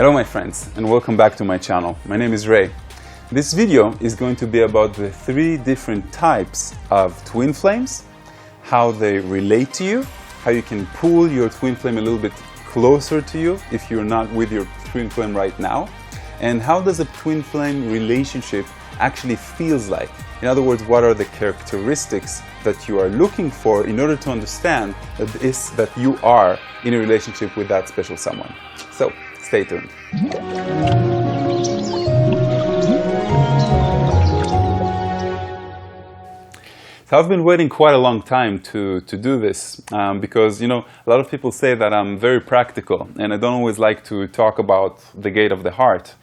Hello my friends, and welcome back to my channel. My name is Ray. This video is going to be about the three different types of twin flames, how they relate to you, how you can pull your twin flame a little bit closer to you if you're not with your twin flame right now, and how does a twin flame relationship actually feels like. In other words, what are the characteristics that you are looking for in order to understand that you are in a relationship with that special someone. So, stay tuned. So I've been waiting quite a long time to do this because, a lot of people say that I'm very practical and I don't always like to talk about the gate of the heart,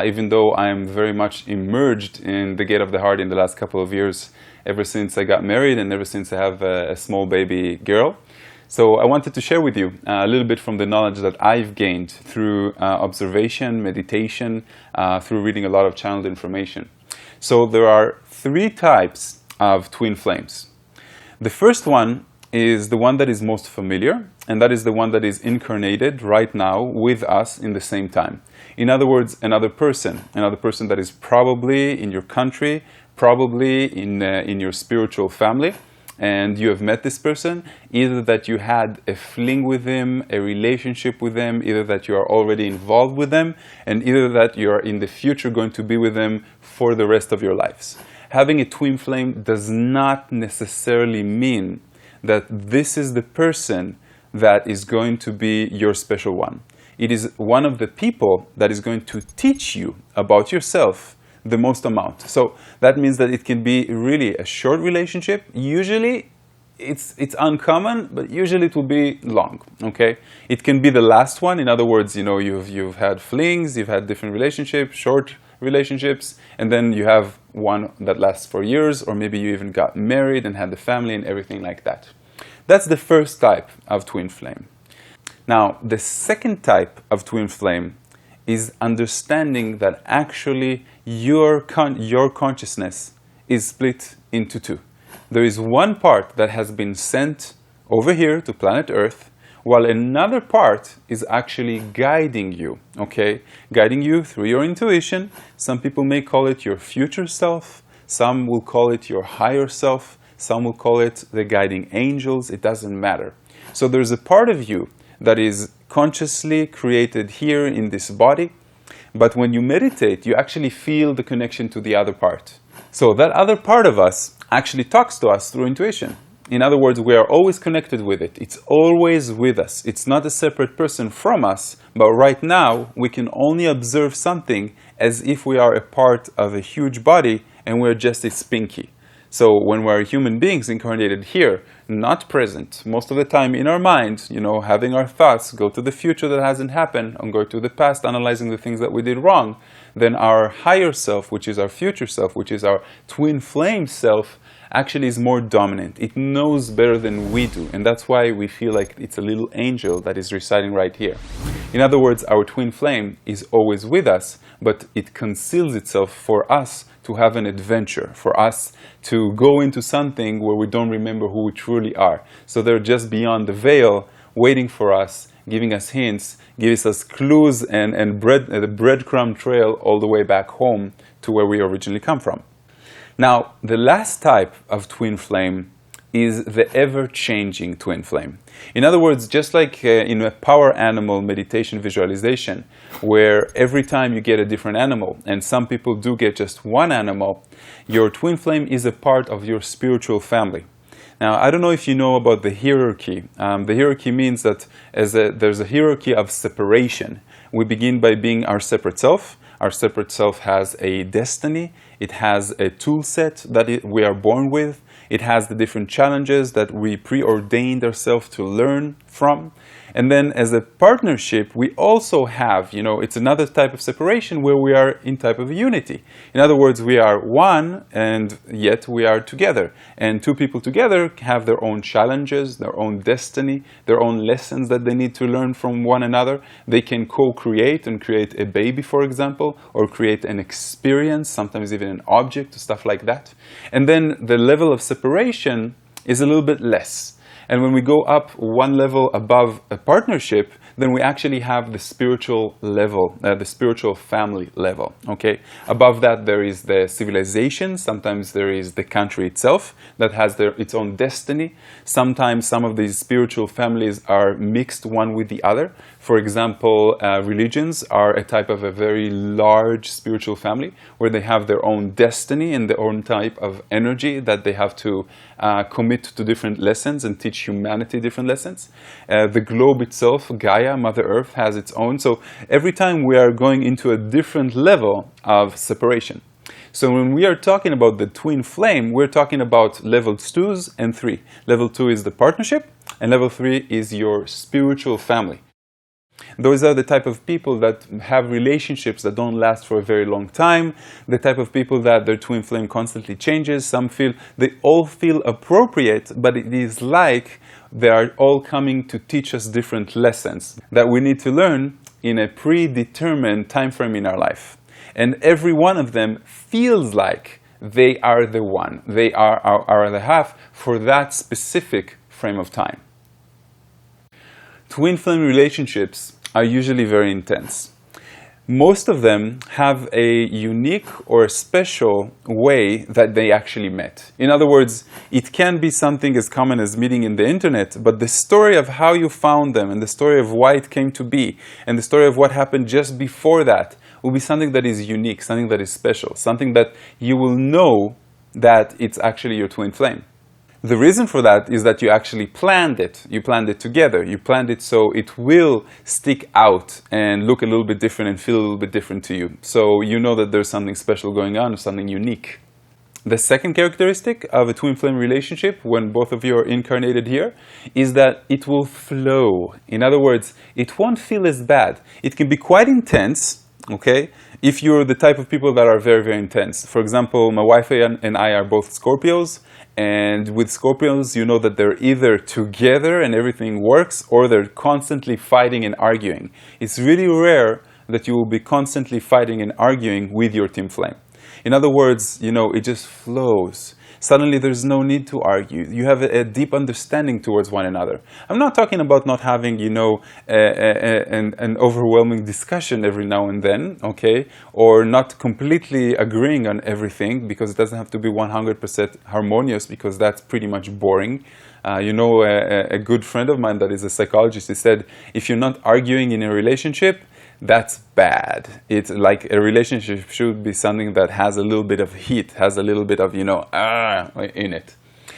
even though I'm very much immersed in the gate of the heart in the last couple of years, ever since I got married and ever since I have a small baby girl. So I wanted to share with you a little bit from the knowledge that I've gained through observation, meditation, through reading a lot of channeled information. So there are three types of twin flames. The first one is the one that is most familiar, and that is the one that is incarnated right now with us in the same time. In other words, another person that is probably in your country, probably in your spiritual family, and you have met this person, either that you had a fling with them, a relationship with them, either that you are already involved with them, and either that you are in the future going to be with them for the rest of your lives. Having a twin flame does not necessarily mean that this is the person that is going to be your special one. It is one of the people that is going to teach you about yourself the most amount. So that means that it can be really a short relationship. Usually it's uncommon, but usually it will be long, okay? It can be the last one. In other words, you've had flings, you've had different relationships, short relationships, and then you have one that lasts for years, or maybe you even got married and had the family and everything like that. That's the first type of twin flame. Now, the second type of twin flame is understanding that actually your consciousness is split into two. There is one part that has been sent over here to planet Earth, while another part is actually guiding you, okay? Guiding you through your intuition. Some people may call it your future self. Some will call it your higher self. Some will call it the guiding angels. It doesn't matter. So there's a part of you that is consciously created here in this body, but when you meditate, you actually feel the connection to the other part. So that other part of us actually talks to us through intuition. In other words, we are always connected with it. It's always with us. It's not a separate person from us, but right now we can only observe something as if we are a part of a huge body and we're just a spinky. So when we're human beings incarnated here, not present, most of the time in our mind, having our thoughts go to the future that hasn't happened and go to the past, analyzing the things that we did wrong, then our higher self, which is our future self, which is our twin flame self, actually is more dominant. It knows better than we do, and that's why we feel like it's a little angel that is residing right here. In other words, our twin flame is always with us, but it conceals itself for us to have an adventure, for us to go into something where we don't remember who we truly are. So they're just beyond the veil, waiting for us, giving us hints, giving us clues and the breadcrumb trail all the way back home to where we originally come from. Now, the last type of twin flame is the ever-changing twin flame. In other words, just like in a power animal meditation visualization, where every time you get a different animal, and some people do get just one animal, your twin flame is a part of your spiritual family. Now, I don't know if you know about the hierarchy. The hierarchy means that there's a hierarchy of separation. We begin by being our separate self. Our separate self has a destiny. It has a tool set that we are born with. It has the different challenges that we preordained ourselves to learn from. And then as a partnership, we also have, it's another type of separation where we are in type of unity. In other words, we are one and yet we are together. And two people together have their own challenges, their own destiny, their own lessons that they need to learn from one another. They can co-create and create a baby, for example, or create an experience, sometimes even an object, stuff like that. And then the level of separation is a little bit less. And when we go up one level above a partnership, then we actually have the spiritual level, the spiritual family level, okay? Above that, there is the civilization. Sometimes there is the country itself that has its own destiny. Sometimes some of these spiritual families are mixed one with the other. For example, religions are a type of a very large spiritual family where they have their own destiny and their own type of energy that they have to commit to different lessons and teach humanity different lessons. The globe itself, Gaia, Mother Earth, has its own. So every time we are going into a different level of separation. So when we are talking about the twin flame, we're talking about level 2s and 3. Level 2 is the partnership, and level 3 is your spiritual family. Those are the type of people that have relationships that don't last for a very long time, the type of people that their twin flame constantly changes. They all feel appropriate, but it is like they are all coming to teach us different lessons that we need to learn in a predetermined time frame in our life. And every one of them feels like they are the one. They are the half for that specific frame of time. Twin flame relationships are usually very intense. Most of them have a unique or special way that they actually met. In other words, it can be something as common as meeting in the internet, but the story of how you found them and the story of why it came to be and the story of what happened just before that will be something that is unique, something that is special, something that you will know that it's actually your twin flame. The reason for that is that you actually planned it. You planned it together. You planned it so it will stick out and look a little bit different and feel a little bit different to you. So you know that there's something special going on, something unique. The second characteristic of a twin flame relationship, when both of you are incarnated here, is that it will flow. In other words, it won't feel as bad. It can be quite intense, okay, if you're the type of people that are very, very intense. For example, my wife and I are both Scorpios. And with Scorpions, you know that they're either together and everything works, or they're constantly fighting and arguing. It's really rare that you will be constantly fighting and arguing with your twin flame. In other words, you know, it just flows. Suddenly there's no need to argue. You have a deep understanding towards one another. I'm not talking about not having, you know, an overwhelming discussion every now and then, okay? Or not completely agreeing on everything, because it doesn't have to be 100% harmonious, because that's pretty much boring. You know, a good friend of mine that is a psychologist, he said, if you're not arguing in a relationship, that's bad. It's like a relationship should be something that has a little bit of heat, has a little bit of, you know, in it.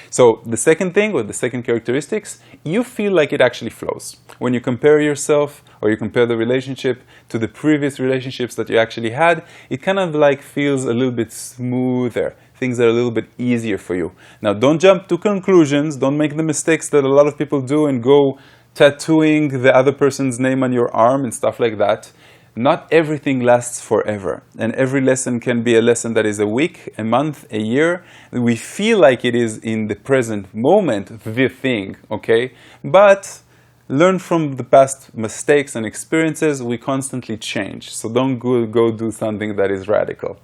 So the second thing, or the second characteristics, you feel like it actually flows. When you compare yourself, or you compare the relationship to the previous relationships that you actually had, it kind of like feels a little bit smoother. Things are a little bit easier for you. Now, don't jump to conclusions. Don't make the mistakes that a lot of people do and go tattooing the other person's name on your arm and stuff like that. Not everything lasts forever, and every lesson can be a lesson that is a week, a month, a year. We feel like it is in the present moment, the thing, okay? But learn from the past mistakes and experiences. We constantly change, so don't go do something that is radical.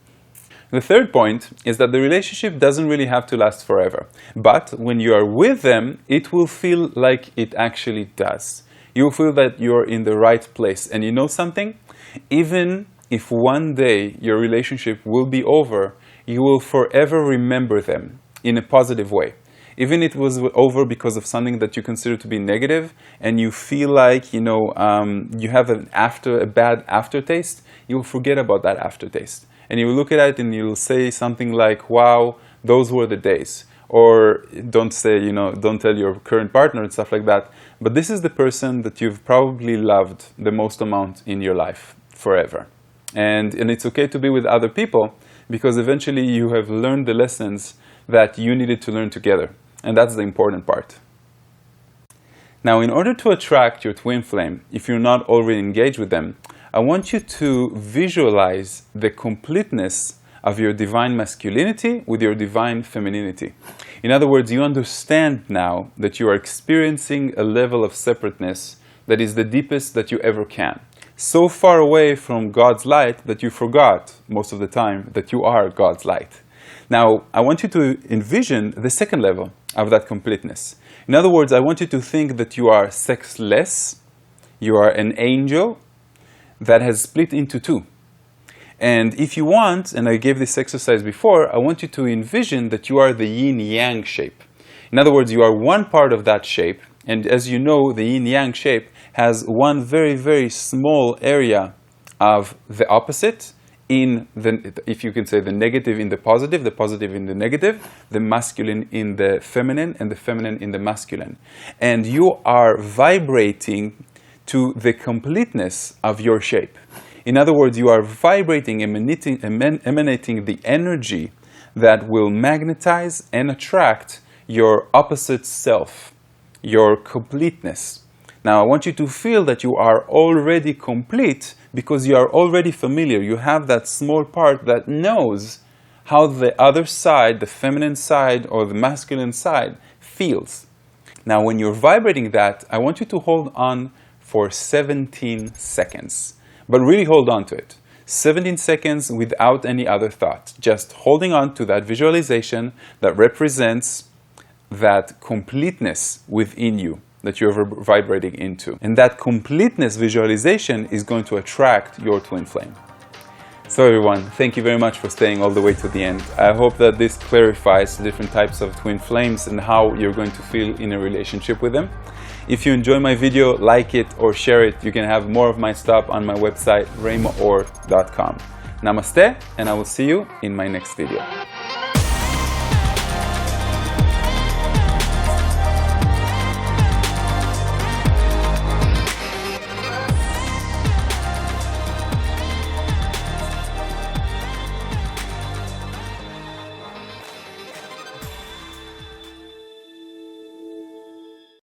The third point is that the relationship doesn't really have to last forever. But when you are with them, it will feel like it actually does. You will feel that you're in the right place. And you know something? Even if one day your relationship will be over, you will forever remember them in a positive way. Even if it was over because of something that you consider to be negative, and you feel like, you know, you have a bad aftertaste, you will forget about that aftertaste. And you will look at it and you'll say something like, wow, those were the days. Or don't say, you know, don't tell your current partner and stuff like that. But this is the person that you've probably loved the most amount in your life forever. And it's okay to be with other people, because eventually you have learned the lessons that you needed to learn together. And that's the important part. Now, in order to attract your twin flame, if you're not already engaged with them, I want you to visualize the completeness of your divine masculinity with your divine femininity. In other words, you understand now that you are experiencing a level of separateness that is the deepest that you ever can. So far away from God's light that you forgot most of the time that you are God's light. Now, I want you to envision the second level of that completeness. In other words, I want you to think that you are sexless, You are an angel that has split into two. And if you want, and I gave this exercise before, I want you to envision that you are the yin-yang shape. In other words, you are one part of that shape, and as you know, the yin-yang shape has one very, very small area of the opposite in the, if you can say, the negative in the positive in the negative, the masculine in the feminine, and the feminine in the masculine. And you are vibrating to the completeness of your shape. In other words, you are vibrating, emanating the energy that will magnetize and attract your opposite self, your completeness. Now, I want you to feel that you are already complete because you are already familiar. You have that small part that knows how the other side, the feminine side or the masculine side, feels. Now, when you're vibrating that, I want you to hold on for 17 seconds. But really hold on to it. 17 seconds without any other thought. Just holding on to that visualization that represents that completeness within you that you're vibrating into. And that completeness visualization is going to attract your twin flame. So everyone, thank you very much for staying all the way to the end. I hope that this clarifies the different types of twin flames and how you're going to feel in a relationship with them. If you enjoy my video, like it or share it. You can have more of my stuff on my website, maor.com. Namaste, and I will see you in my next video.